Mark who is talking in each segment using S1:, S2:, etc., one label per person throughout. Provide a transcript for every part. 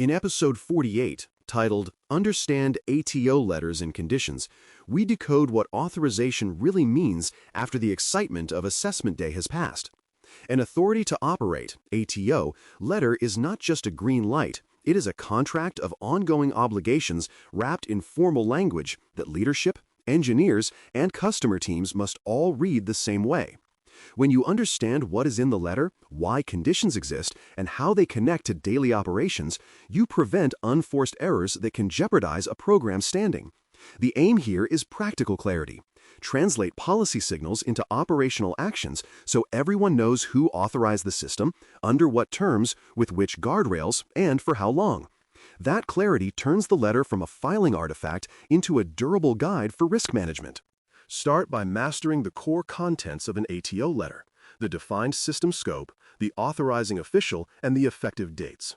S1: In episode 48, titled Understand ATO Letters and Conditions, we decode what authorization really means after the excitement of assessment day has passed. An authority to operate, ATO, letter is not just a green light. It is a contract of ongoing obligations wrapped in formal language that leadership, engineers, and customer teams must all read the same way. When you understand what is in the letter, why conditions exist, and how they connect to daily operations, you prevent unforced errors that can jeopardize a program's standing. The aim here is practical clarity. Translate policy signals into operational actions so everyone knows who authorized the system, under what terms, with which guardrails, and for how long. That clarity turns the letter from a filing artifact into a durable guide for risk management. Start by mastering the core contents of an ATO letter: the defined system scope, the authorizing official, and the effective dates.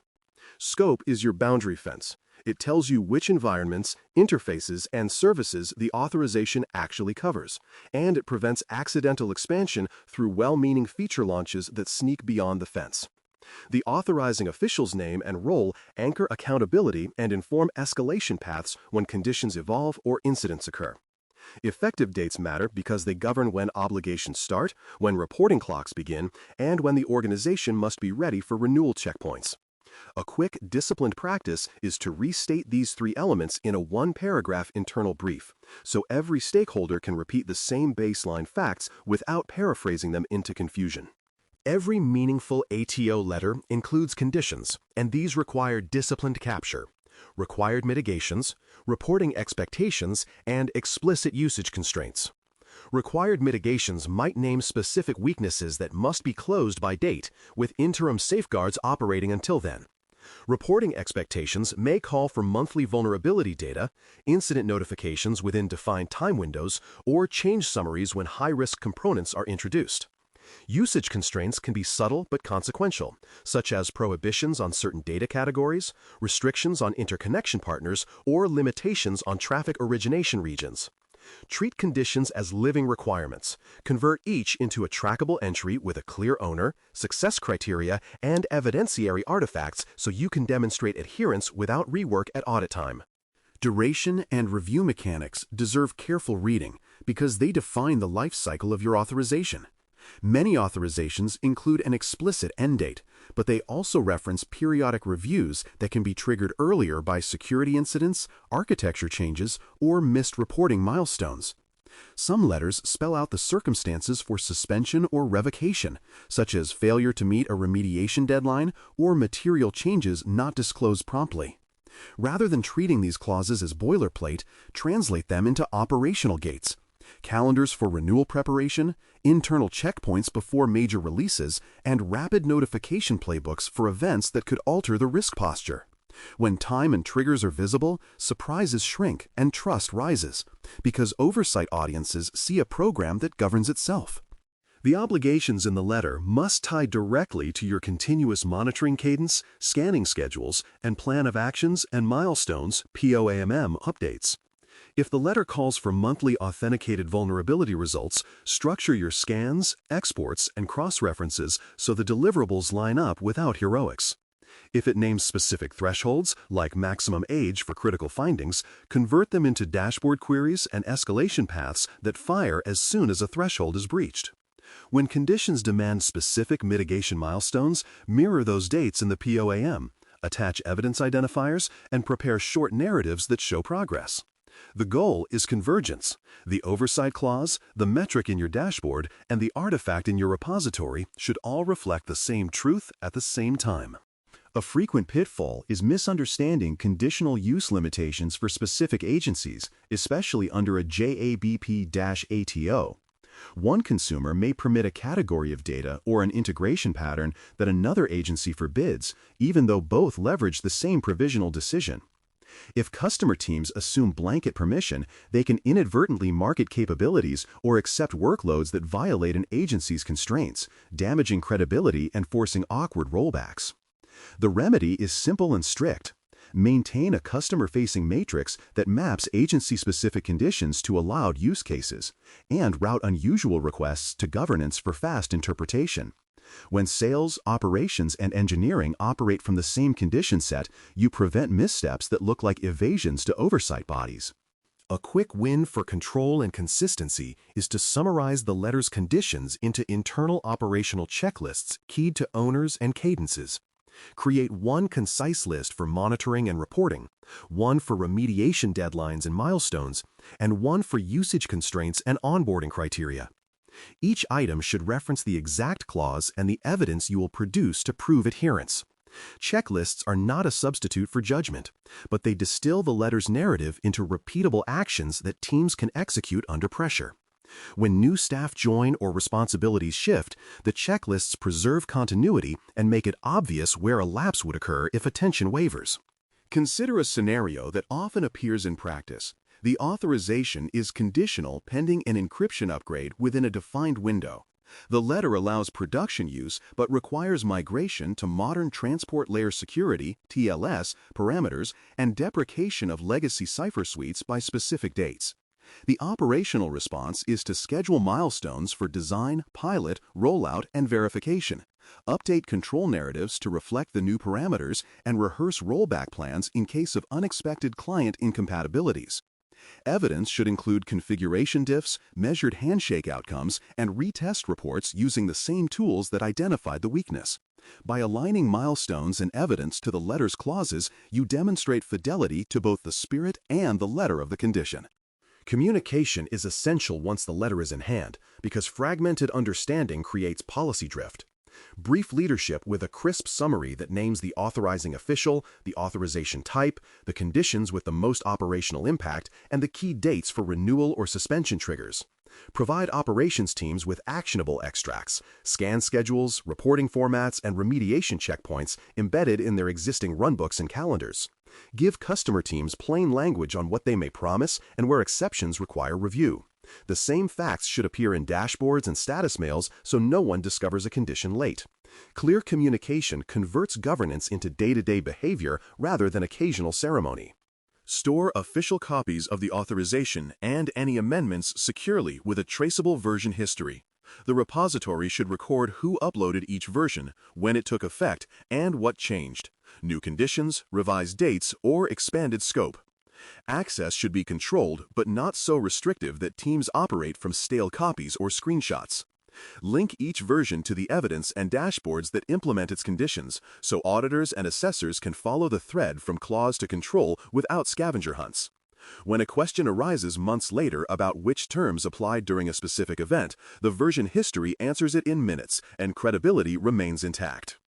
S1: Scope is your boundary fence. It tells you which environments, interfaces, and services the authorization actually covers, and it prevents accidental expansion through well-meaning feature launches that sneak beyond the fence. The authorizing official's name and role anchor accountability and inform escalation paths when conditions evolve or incidents occur. Effective dates matter because they govern when obligations start, when reporting clocks begin, and when the organization must be ready for renewal checkpoints. A quick, disciplined practice is to restate these three elements in a one-paragraph internal brief, so every stakeholder can repeat the same baseline facts without paraphrasing them into confusion. Every meaningful ATO letter includes conditions, and these require disciplined capture, required mitigations, reporting expectations, and explicit usage constraints. Required mitigations might name specific weaknesses that must be closed by date, with interim safeguards operating until then. Reporting expectations may call for monthly vulnerability data, incident notifications within defined time windows, or change summaries when high-risk components are introduced. Usage constraints can be subtle but consequential, such as prohibitions on certain data categories, restrictions on interconnection partners, or limitations on traffic origination regions. Treat conditions as living requirements. Convert each into a trackable entry with a clear owner, success criteria, and evidentiary artifacts so you can demonstrate adherence without rework at audit time. Duration and review mechanics deserve careful reading because they define the life cycle of your authorization. Many authorizations include an explicit end date, but they also reference periodic reviews that can be triggered earlier by security incidents, architecture changes, or missed reporting milestones. Some letters spell out the circumstances for suspension or revocation, such as failure to meet a remediation deadline or material changes not disclosed promptly. Rather than treating these clauses as boilerplate, translate them into operational gates. Calendars for renewal preparation, internal checkpoints before major releases, and rapid notification playbooks for events that could alter the risk posture. When time and triggers are visible, surprises shrink and trust rises, because oversight audiences see a program that governs itself. The obligations in the letter must tie directly to your continuous monitoring cadence, scanning schedules, and plan of actions and milestones (POAMM) updates. If the letter calls for monthly authenticated vulnerability results, structure your scans, exports, and cross-references so the deliverables line up without heroics. If it names specific thresholds, like maximum age for critical findings, convert them into dashboard queries and escalation paths that fire as soon as a threshold is breached. When conditions demand specific mitigation milestones, mirror those dates in the POAM, attach evidence identifiers, and prepare short narratives that show progress. The goal is convergence. The oversight clause, the metric in your dashboard, and the artifact in your repository should all reflect the same truth at the same time. A frequent pitfall is misunderstanding conditional use limitations for specific agencies, especially under a JABP-ATO. One consumer may permit a category of data or an integration pattern that another agency forbids, even though both leverage the same provisional decision. If customer teams assume blanket permission, they can inadvertently market capabilities or accept workloads that violate an agency's constraints, damaging credibility and forcing awkward rollbacks. The remedy is simple and strict. Maintain a customer-facing matrix that maps agency-specific conditions to allowed use cases, and route unusual requests to governance for fast interpretation. When sales, operations, and engineering operate from the same condition set, you prevent missteps that look like evasions to oversight bodies. A quick win for control and consistency is to summarize the letter's conditions into internal operational checklists keyed to owners and cadences. Create one concise list for monitoring and reporting, one for remediation deadlines and milestones, and one for usage constraints and onboarding criteria. Each item should reference the exact clause and the evidence you will produce to prove adherence. Checklists are not a substitute for judgment, but they distill the letter's narrative into repeatable actions that teams can execute under pressure. When new staff join or responsibilities shift, the checklists preserve continuity and make it obvious where a lapse would occur if attention wavers. Consider a scenario that often appears in practice. The authorization is conditional pending an encryption upgrade within a defined window. The letter allows production use but requires migration to modern transport layer security (TLS) parameters and deprecation of legacy cipher suites by specific dates. The operational response is to schedule milestones for design, pilot, rollout, and verification, update control narratives to reflect the new parameters, and rehearse rollback plans in case of unexpected client incompatibilities. Evidence should include configuration diffs, measured handshake outcomes, and retest reports using the same tools that identified the weakness. By aligning milestones and evidence to the letter's clauses, you demonstrate fidelity to both the spirit and the letter of the condition. Communication is essential once the letter is in hand, because fragmented understanding creates policy drift. Brief leadership with a crisp summary that names the authorizing official, the authorization type, the conditions with the most operational impact, and the key dates for renewal or suspension triggers. Provide operations teams with actionable extracts, scan schedules, reporting formats, and remediation checkpoints embedded in their existing runbooks and calendars. Give customer teams plain language on what they may promise and where exceptions require review. The same facts should appear in dashboards and status mails so no one discovers a condition late. Clear communication converts governance into day-to-day behavior rather than occasional ceremony. Store official copies of the authorization and any amendments securely with a traceable version history. The repository should record who uploaded each version, when it took effect, and what changed: new conditions, revised dates, or expanded scope. Access should be controlled, but not so restrictive that teams operate from stale copies or screenshots. Link each version to the evidence and dashboards that implement its conditions, so auditors and assessors can follow the thread from clause to control without scavenger hunts. When a question arises months later about which terms applied during a specific event, the version history answers it in minutes, and credibility remains intact.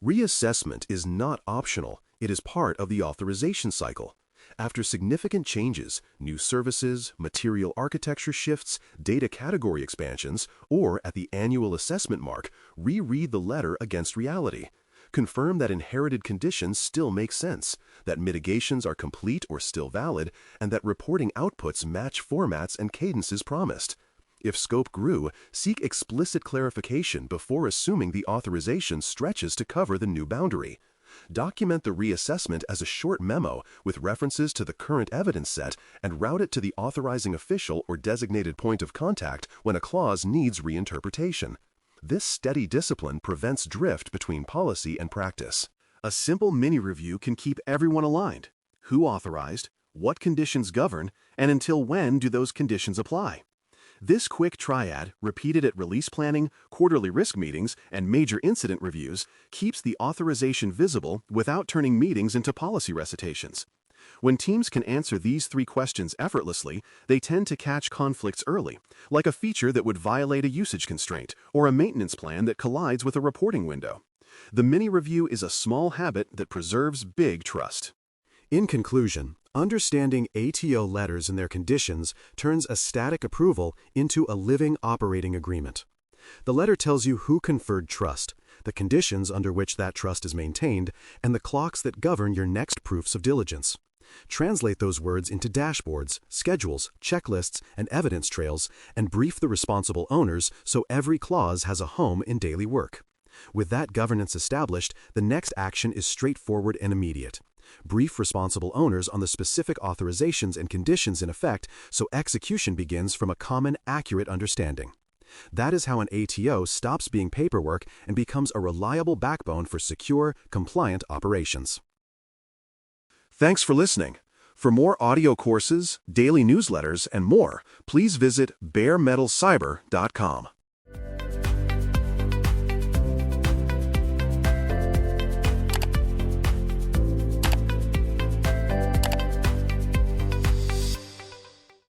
S1: Reassessment is not optional, it is part of the authorization cycle. After significant changes, new services, material architecture shifts, data category expansions, or at the annual assessment mark, reread the letter against reality. Confirm that inherited conditions still make sense, that mitigations are complete or still valid, and that reporting outputs match formats and cadences promised. If scope grew, seek explicit clarification before assuming the authorization stretches to cover the new boundary. Document the reassessment as a short memo with references to the current evidence set and route it to the authorizing official or designated point of contact when a clause needs reinterpretation. This steady discipline prevents drift between policy and practice. A simple mini-review can keep everyone aligned. Who authorized, what conditions govern, and until when do those conditions apply? This quick triad, repeated at release planning, quarterly risk meetings, and major incident reviews, keeps the authorization visible without turning meetings into policy recitations. When teams can answer these three questions effortlessly, they tend to catch conflicts early, like a feature that would violate a usage constraint or a maintenance plan that collides with a reporting window. The mini-review is a small habit that preserves big trust. In conclusion, understanding ATO letters and their conditions turns a static approval into a living operating agreement. The letter tells you who conferred trust, the conditions under which that trust is maintained, and the clocks that govern your next proofs of diligence. Translate those words into dashboards, schedules, checklists, and evidence trails, and brief the responsible owners so every clause has a home in daily work. With that governance established, the next action is straightforward and immediate. Brief responsible owners on the specific authorizations and conditions in effect so execution begins from a common, accurate understanding. That is how an ATO stops being paperwork and becomes a reliable backbone for secure, compliant operations. Thanks for listening. For more audio courses, daily newsletters, and more, please visit baremetalcyber.com.